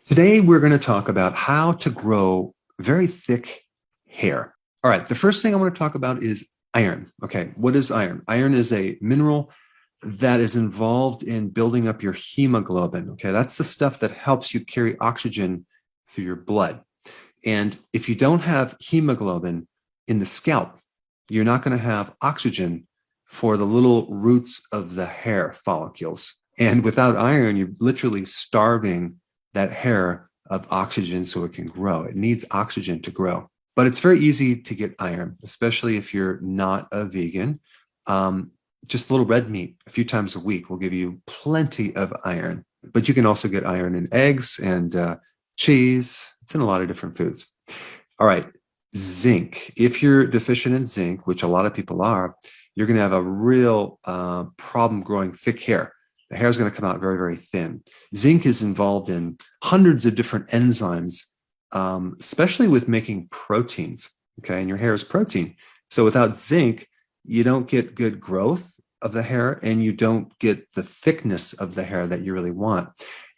Today, we're going to talk about how to grow very thick hair. All right, the first thing I want to talk about is iron. Okay, what is iron? Iron is a mineral that is involved in building up your hemoglobin. Okay, that's the stuff that helps you carry oxygen through your blood. And if you don't have hemoglobin in the scalp, you're not going to have oxygen for the little roots of the hair follicles. And without iron, you're literally starving that hair of oxygen so it can grow. It needs oxygen to grow. But it's very easy to get iron, especially if you're not a vegan. Just a little red meat a few times a week will give you plenty of iron. But you can also get iron in eggs and cheese. It's in a lot of different foods. All right, zinc. If you're deficient in zinc, which a lot of people are, you're going to have a real problem growing thick hair. The hair is going to come out very, very thin. Zinc is involved in hundreds of different enzymes, especially with making proteins. Okay, and your hair is protein. So without zinc, you don't get good growth of the hair and you don't get the thickness of the hair that you really want.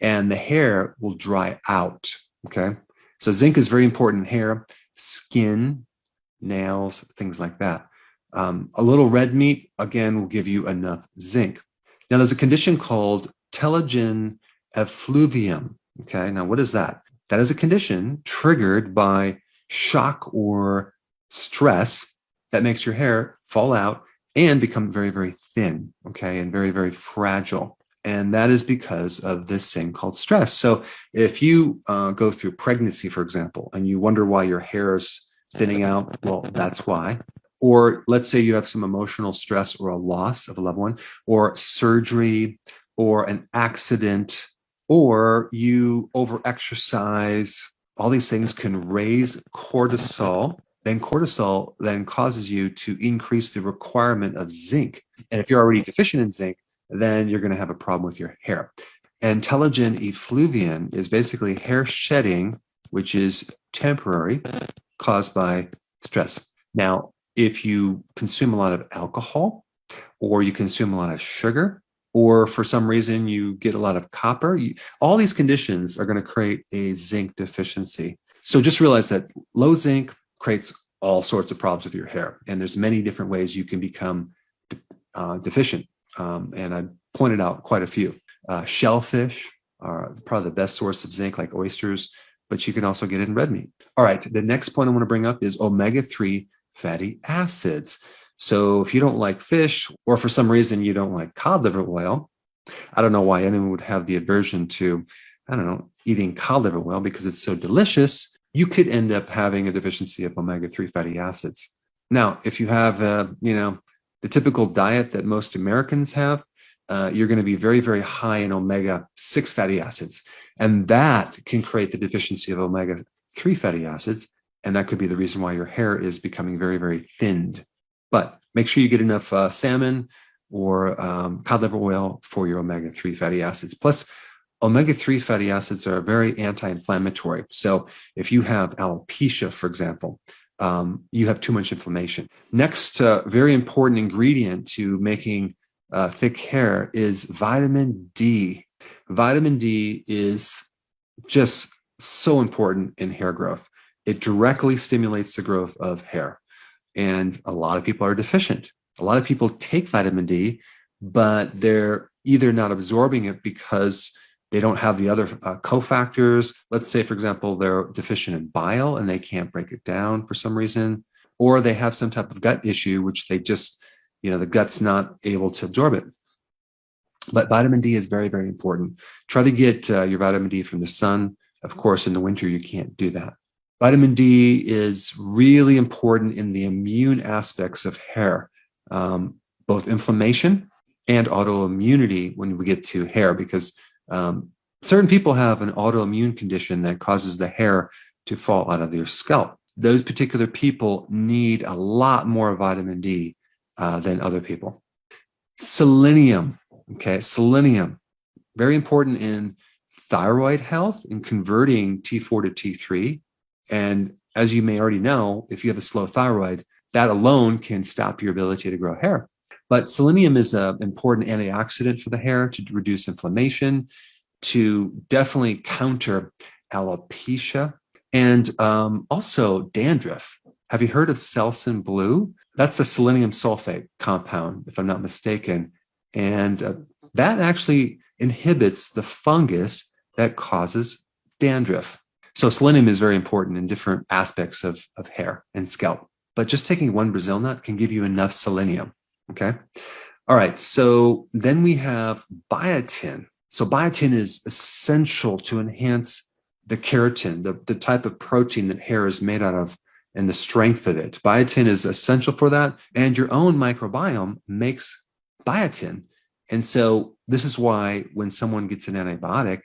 And the hair will dry out. Okay, so zinc is very important in hair, skin, nails, things like that. A little red meat, again, will give you enough zinc. Now, there's a condition called telogen effluvium. Okay, now what is that? That is a condition triggered by shock or stress that makes your hair fall out and become very, very thin, okay, and very, very fragile. And that is because of this thing called stress. So if you go through pregnancy, for example, and you wonder why your hair is thinning out, well, that's why. Or let's say you have some emotional stress or a loss of a loved one, or surgery, or an accident, or you overexercise. All these things can raise cortisol. Then cortisol then causes you to increase the requirement of zinc. And if you're already deficient in zinc, then you're going to have a problem with your hair. And telogen effluvium is basically hair shedding, which is temporary, caused by stress. Now, if you consume a lot of alcohol, or you consume a lot of sugar, or for some reason you get a lot of copper, all these conditions are going to create a zinc deficiency. So just realize that low zinc creates all sorts of problems with your hair. And there's many different ways you can become deficient. And I pointed out quite a few. Shellfish are probably the best source of zinc, like oysters, but you can also get it in red meat. All right, the next point I want to bring up is omega-3 fatty acids. So if you don't like fish, or for some reason you don't like cod liver oil, I don't know why anyone would have the aversion to, I don't know, eating cod liver oil because it's so delicious, you could end up having a deficiency of omega-3 fatty acids. Now, if you have, the typical diet that most Americans have, you're going to be very, very high in omega-6 fatty acids. And that can create the deficiency of omega-3 fatty acids. And that could be the reason why your hair is becoming very, very thinned. But make sure you get enough salmon or cod liver oil for your omega-3 fatty acids. Plus, omega-3 fatty acids are very anti-inflammatory. So if you have alopecia, for example, you have too much inflammation. Next, very important ingredient to making thick hair is vitamin D. Vitamin D is just so important in hair growth. It directly stimulates the growth of hair. And a lot of people are deficient. A lot of people take vitamin D, but they're either not absorbing it because they don't have the other cofactors. Let's say, for example, they're deficient in bile and they can't break it down for some reason, or they have some type of gut issue, which they just, the gut's not able to absorb it. But vitamin D is very, very important. Try to get your vitamin D from the sun. Of course, in the winter, you can't do that. Vitamin D is really important in the immune aspects of hair, both inflammation and autoimmunity when we get to hair, because certain people have an autoimmune condition that causes the hair to fall out of their scalp. Those particular people need a lot more vitamin D than other people. Selenium, okay, selenium, very important in thyroid health, in converting T4 to T3. And as you may already know, if you have a slow thyroid, that alone can stop your ability to grow hair. But selenium is an important antioxidant for the hair to reduce inflammation, to definitely counter alopecia, and also dandruff. Have you heard of Selsun Blue? That's a selenium sulfate compound, if I'm not mistaken. And that actually inhibits the fungus that causes dandruff. So selenium is very important in different aspects of hair and scalp. But just taking one Brazil nut can give you enough selenium. Okay. All right. So then we have biotin. So biotin is essential to enhance the keratin, the type of protein that hair is made out of, and the strength of it. Biotin is essential for that. And your own microbiome makes biotin. And so this is why when someone gets an antibiotic,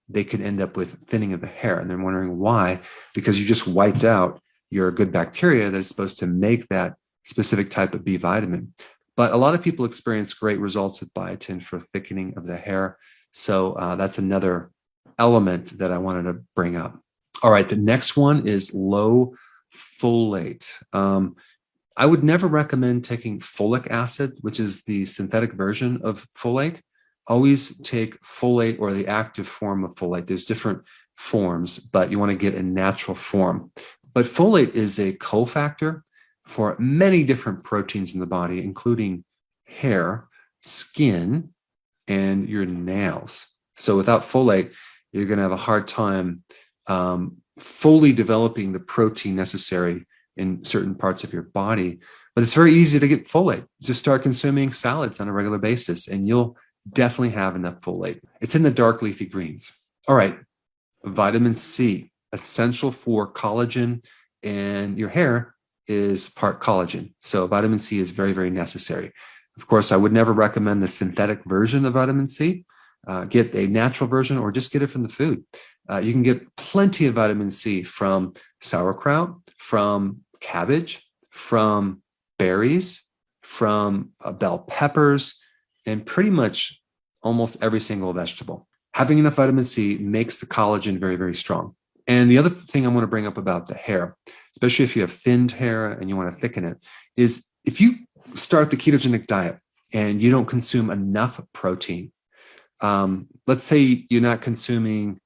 they can end up with thinning of the hair. And they're wondering why, because you just wiped out your good bacteria that's supposed to make that specific type of B vitamin. But a lot of people experience great results with biotin for thickening of the hair. So that's another element that I wanted to bring up. All right, the next one is low folate. I would never recommend taking folic acid, which is the synthetic version of folate. Always take folate or the active form of folate. There's different forms, but you want to get a natural form. But folate is a cofactor for many different proteins in the body, including hair, skin, and your nails. So without folate, you're going to have a hard time fully developing the protein necessary in certain parts of your body. But it's very easy to get folate. Just start consuming salads on a regular basis, and you'll definitely have enough folate. It's in the dark leafy greens. All right, vitamin C, essential for collagen, and your hair is part collagen. So vitamin C is very, very necessary. Of course, I would never recommend the synthetic version of vitamin C. Get a natural version or just get it from the food. You can get plenty of vitamin C from sauerkraut, from cabbage, from berries, from bell peppers, and pretty much almost every single vegetable. Having enough vitamin C makes the collagen very, very strong. And the other thing I want to bring up about the hair, especially if you have thinned hair and you want to thicken it, is if you start the ketogenic diet and you don't consume enough protein, let's say you're not consuming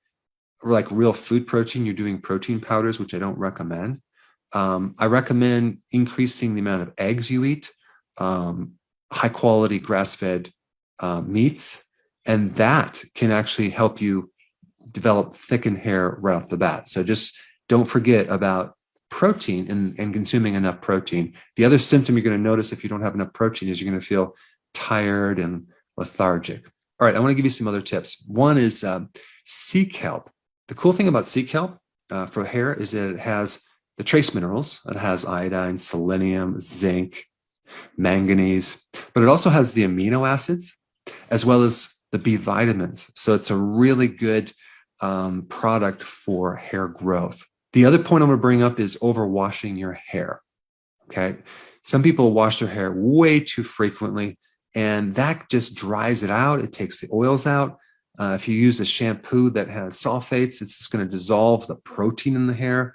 like real food protein, you're doing protein powders, which I don't recommend. I recommend increasing the amount of eggs you eat, high quality grass-fed meats, and that can actually help you develop thickened hair right off the bat. So just don't forget about protein and consuming enough protein. The other symptom you're going to notice if you don't have enough protein is you're going to feel tired and lethargic. All right, I want to give you some other tips. One is sea kelp. The cool thing about sea kelp for hair is that it has the trace minerals. It has iodine, selenium, zinc, manganese, but it also has the amino acids as well as the B vitamins. So it's a really good product for hair growth. The other point I'm going to bring up is overwashing your hair. Okay. Some people wash their hair way too frequently, and that just dries it out. It takes the oils out. If you use a shampoo that has sulfates, it's just going to dissolve the protein in the hair,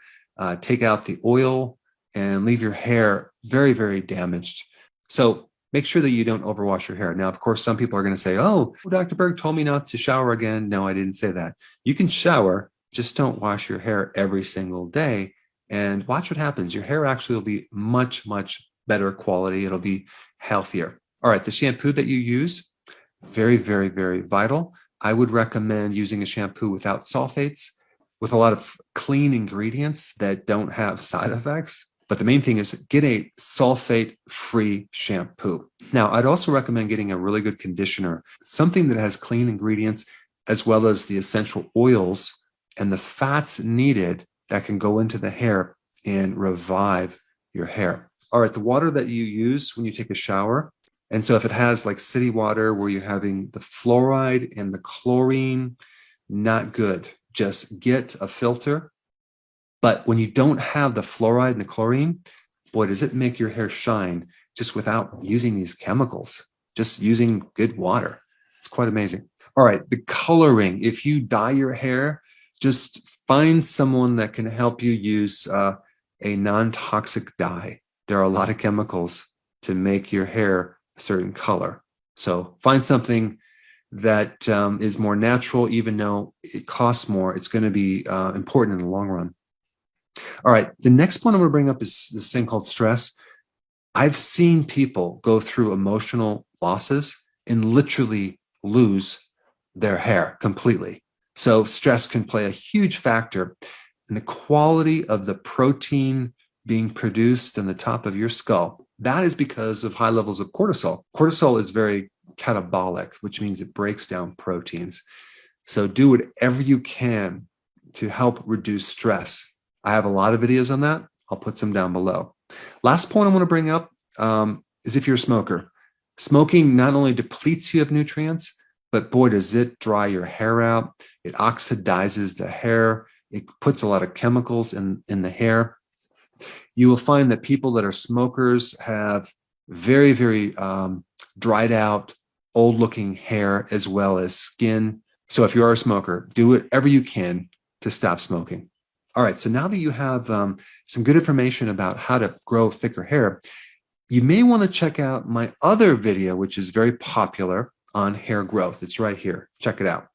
take out the oil, and leave your hair very, very damaged. So make sure that you don't overwash your hair. Now, of course, some people are going to say, oh, Dr. Berg told me not to shower again. No, I didn't say that. You can shower, just don't wash your hair every single day. And watch what happens. Your hair actually will be much, much better quality. It'll be healthier. All right, the shampoo that you use, very, very, very vital. I would recommend using a shampoo without sulfates, with a lot of clean ingredients that don't have side effects. But the main thing is get a sulfate-free shampoo. Now, I'd also recommend getting a really good conditioner, something that has clean ingredients, as well as the essential oils and the fats needed that can go into the hair and revive your hair. All right, the water that you use when you take a shower, and so if it has like city water where you're having the fluoride and the chlorine, not good. Just get a filter. But when you don't have the fluoride and the chlorine, boy, does it make your hair shine just without using these chemicals, just using good water. It's quite amazing. All right, the coloring. If you dye your hair, just find someone that can help you use a non-toxic dye. There are a lot of chemicals to make your hair a certain color. So find something that is more natural, even though it costs more. It's going to be important in the long run. All right, the next point I'm going to bring up is this thing called stress. I've seen people go through emotional losses and literally lose their hair completely. So stress can play a huge factor in the quality of the protein being produced in the top of your skull. That is because of high levels of cortisol. Cortisol is very catabolic, which means it breaks down proteins. So do whatever you can to help reduce stress. I have a lot of videos on that. I'll put some down below. Last point I want to bring up is if you're a smoker. Smoking not only depletes you of nutrients, but boy, does it dry your hair out. It oxidizes the hair. It puts a lot of chemicals in the hair. You will find that people that are smokers have very, very dried out, old looking hair as well as skin. So if you are a smoker, do whatever you can to stop smoking. All right, so now that you have some good information about how to grow thicker hair, you may want to check out my other video, which is very popular on hair growth. It's right here. Check it out.